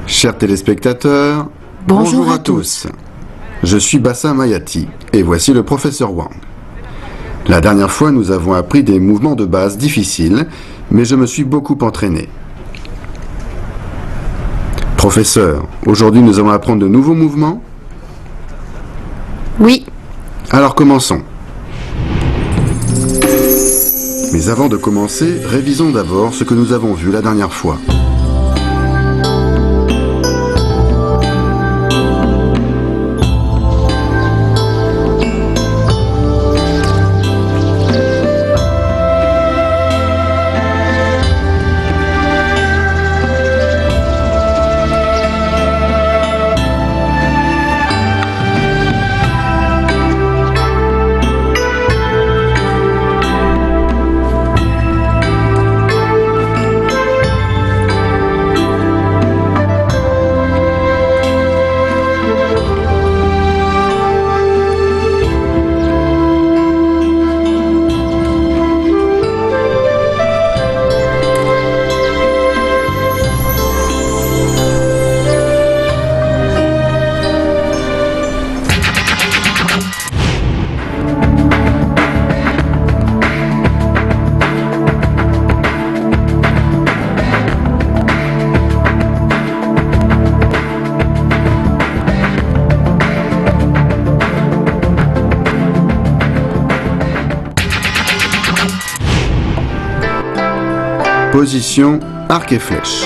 Chers téléspectateurs, Bonjour à tous. Je suis Bassam Hayati et voici le professeur Wang. La dernière fois, nous avons appris des mouvements de base difficiles, mais je me suis beaucoup entraîné. Professeur, aujourd'hui nous allons apprendre de nouveaux mouvements? Oui. Alors commençons. Mais avant de commencer, révisons d'abord ce que nous avons vu la dernière fois. Position arc et flèche.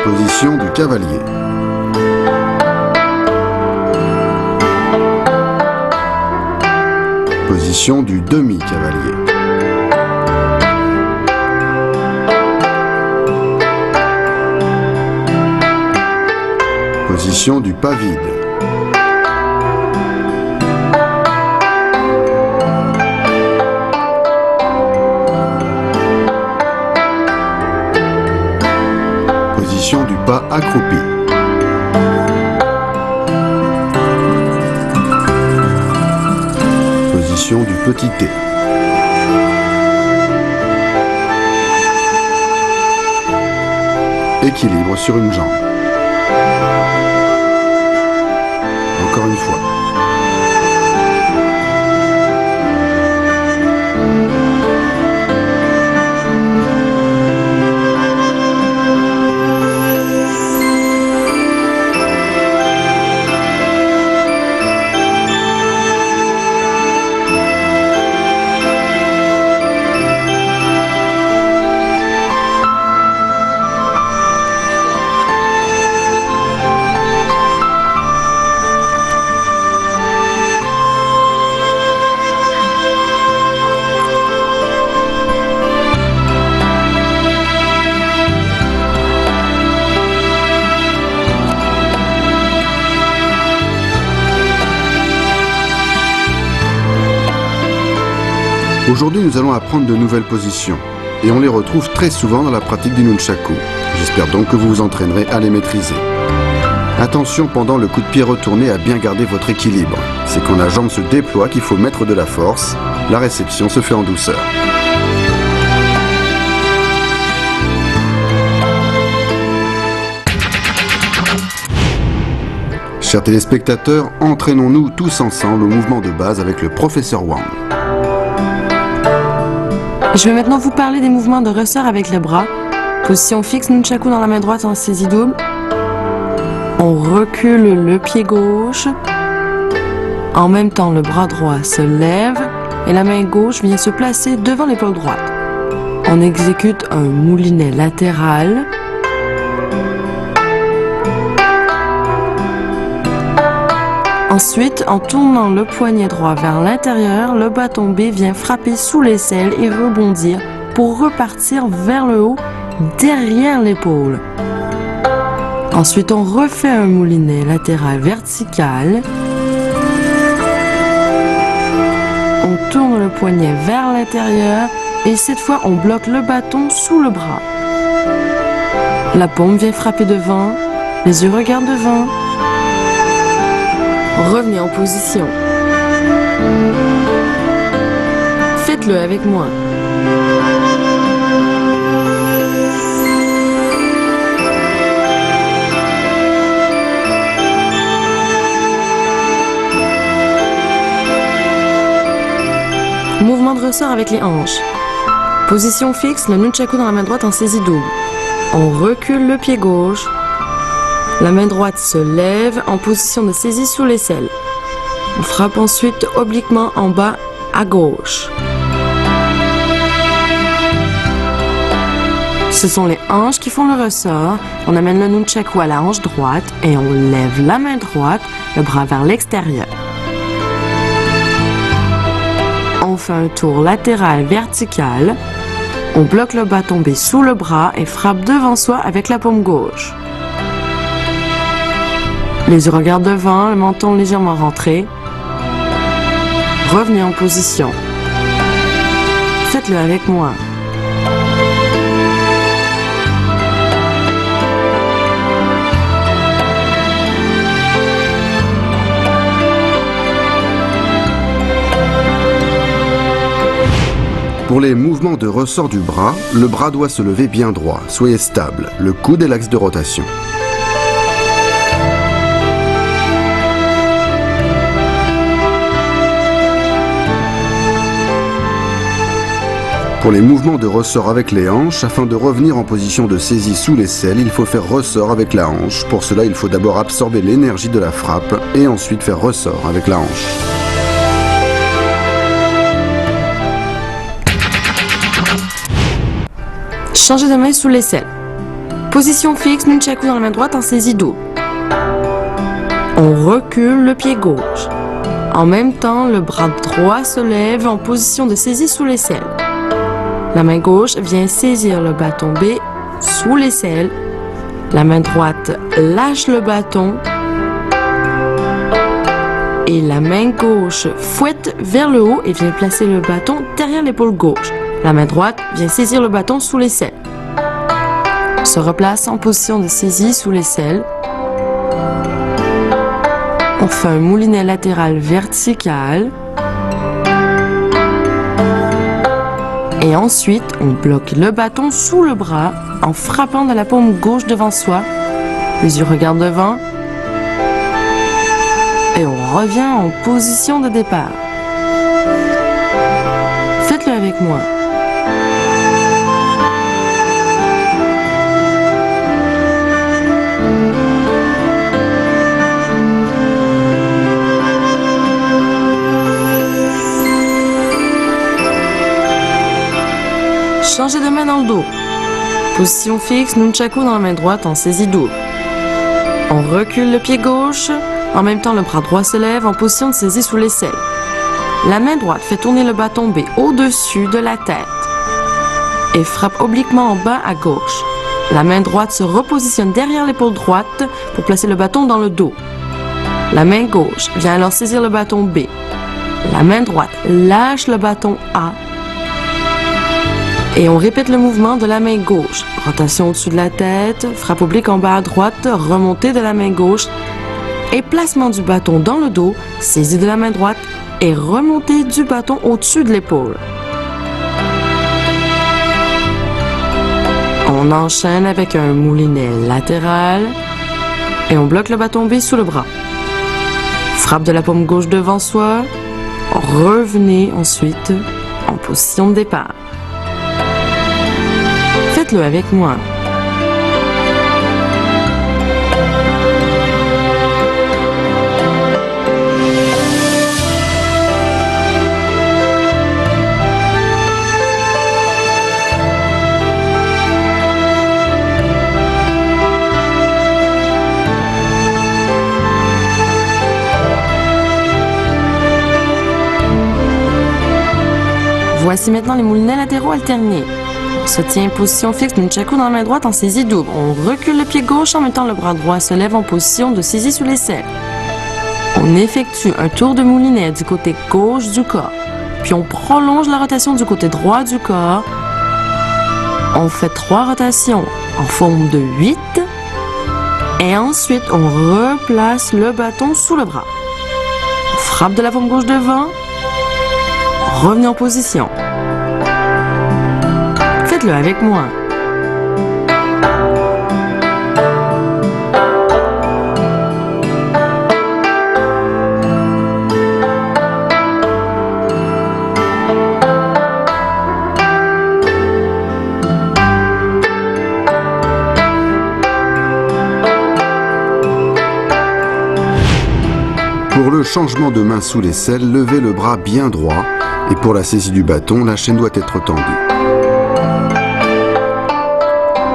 Position du cavalier. Position du demi-cavalier. Position du pas vide. Position du pas accroupi. Position du petit T. Équilibre sur une jambe. Encore une fois. Aujourd'hui, nous allons apprendre de nouvelles positions et on les retrouve très souvent dans la pratique du nunchaku. J'espère donc que vous vous entraînerez à les maîtriser. Attention pendant le coup de pied retourné à bien garder votre équilibre. C'est quand la jambe se déploie qu'il faut mettre de la force. La réception se fait en douceur. Chers téléspectateurs, entraînons-nous tous ensemble au mouvement de base avec le professeur Wang. Je vais maintenant vous parler des mouvements de ressort avec le bras. Position fixe, nunchaku dans la main droite en saisie double. On recule le pied gauche. En même temps, le bras droit se lève et la main gauche vient se placer devant l'épaule droite. On exécute un moulinet latéral. Ensuite, en tournant le poignet droit vers l'intérieur, le bâton B vient frapper sous l'aisselle et rebondir pour repartir vers le haut derrière l'épaule. Ensuite, on refait un moulinet latéral vertical. On tourne le poignet vers l'intérieur et cette fois, on bloque le bâton sous le bras. La paume vient frapper devant, les yeux regardent devant. Revenez en position. Faites-le avec moi. ressort avec les hanches. Position fixe, le nunchaku dans la main droite en saisie double. On recule le pied gauche. La main droite se lève en position de saisie sous l'aisselle. On frappe ensuite obliquement en bas à gauche. Ce sont les hanches qui font le ressort. On amène le nunchaku à la hanche droite et on lève la main droite, le bras vers l'extérieur. On fait un tour latéral vertical. On bloque le bas tombé sous le bras et frappe devant soi avec la paume gauche. Les yeux regardent devant, le menton légèrement rentré. Revenez en position. Faites-le avec moi. Pour les mouvements de ressort du bras, le bras doit se lever bien droit. Soyez stable. Le coude est l'axe de rotation. Pour les mouvements de ressort avec les hanches, afin de revenir en position de saisie sous l'aisselle, il faut faire ressort avec la hanche. Pour cela, il faut d'abord absorber l'énergie de la frappe et ensuite faire ressort avec la hanche. Changez de main sous l'aisselle. Position fixe, nunchaku dans la main droite en saisie double. On recule le pied gauche. En même temps, le bras droit se lève en position de saisie sous l'aisselle. La main gauche vient saisir le bas tombé sous l'aisselle. La main droite lâche le bâton. Et la main gauche fouette vers le haut et vient placer le bâton derrière l'épaule gauche. La main droite vient saisir le bâton sous l'aisselle. Se replace en position de saisie sous l'aisselle. On fait un moulinet latéral vertical. Et ensuite, on bloque le bâton sous le bras en frappant de la paume gauche devant soi. Les yeux regardent devant. Et on revient en position de départ. Faites-le avec moi. Changez de main dans le dos. Position fixe, nunchaku dans la main droite en saisie double. On recule le pied gauche. En même temps, le bras droit se lève en position de saisie sous l'aisselle. La main droite fait tourner le bas tombé au-dessus de la tête et frappe obliquement en bas à gauche. La main droite se repositionne derrière l'épaule droite pour placer le bâton dans le dos. La main gauche vient alors saisir le bâton B. La main droite lâche le bâton A. Et on répète le mouvement de la main gauche. Rotation au-dessus de la tête, frappe oblique en bas à droite, remontée de la main gauche et placement du bâton dans le dos, saisie de la main droite et remontée du bâton au-dessus de l'épaule. On enchaîne avec un moulinet latéral et on bloque le bâton B sous le bras. Frappe de la paume gauche devant soi. Revenez ensuite en position de départ. Faites-le avec moi. Voici maintenant les moulinets latéraux alternés. On se tient position fixe, nunchaku dans la main droite en saisie double. On recule le pied gauche en même temps le bras droit se lève en position de saisie sous l'aisselle. On effectue un tour de moulinet du côté gauche du corps. Puis on prolonge la rotation du côté droit du corps. On fait 3 rotations en forme de 8. Et ensuite, on replace le bâton sous le bras. On frappe de la paume gauche devant. Revenez en position. Faites-le avec moi. le changement de main sous l'aisselle, levez le bras bien droit et pour la saisie du bâton, la chaîne doit être tendue.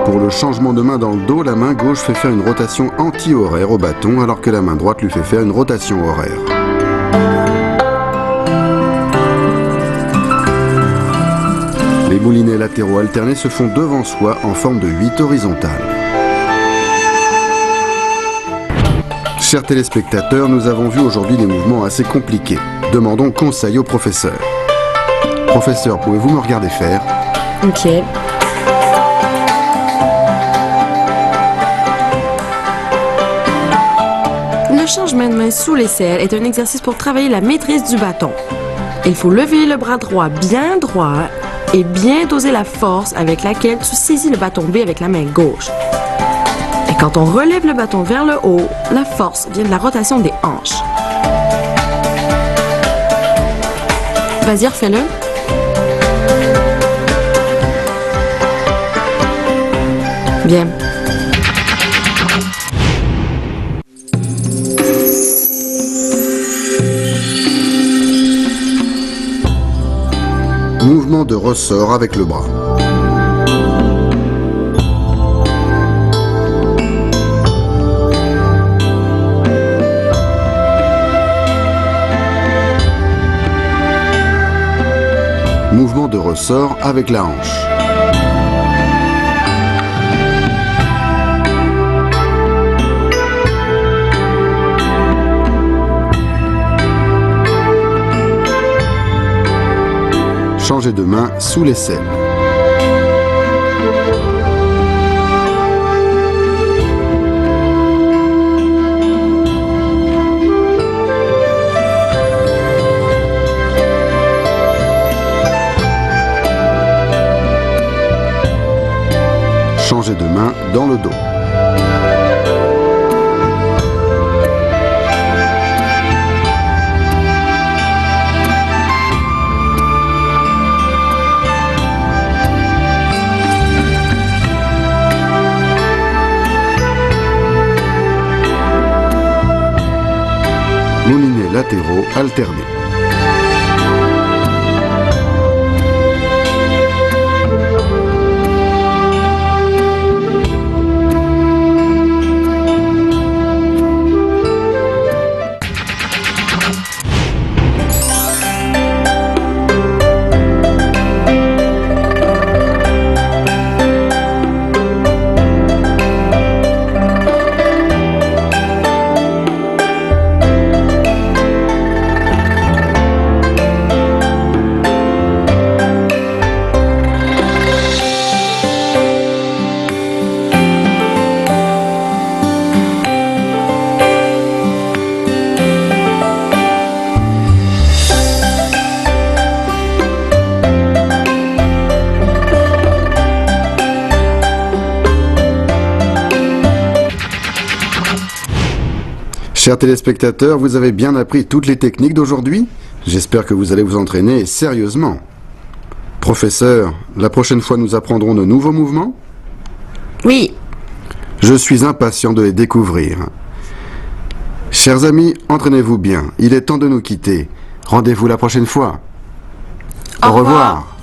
Pour le changement de main dans le dos, la main gauche fait faire une rotation anti-horaire au bâton alors que la main droite lui fait faire une rotation horaire. Les moulinets latéraux alternés se font devant soi en forme de 8 horizontales. Chers téléspectateurs, nous avons vu aujourd'hui des mouvements assez compliqués. Demandons conseil au professeur. Professeur, pouvez-vous me regarder faire? Ok. Le changement de main sous l'aisselle est un exercice pour travailler la maîtrise du bâton. Il faut lever le bras droit bien droit et bien doser la force avec laquelle tu saisis le bâton B avec la main gauche. Et quand on relève le bâton vers le haut, la force vient de la rotation des hanches. Vas-y, refais-le. Bien. Mouvement de ressort avec le bras. Mouvement de ressort avec la hanche. Changez de main sous l'aisselle. Changez de main dans le dos. Moulinets latéraux alternés. Chers téléspectateurs, vous avez bien appris toutes les techniques d'aujourd'hui? J'espère que vous allez vous entraîner sérieusement. Professeur, la prochaine fois nous apprendrons de nouveaux mouvements? Oui. Je suis impatient de les découvrir. Chers amis, entraînez-vous bien. Il est temps de nous quitter. Rendez-vous la prochaine fois. Au revoir. Au revoir.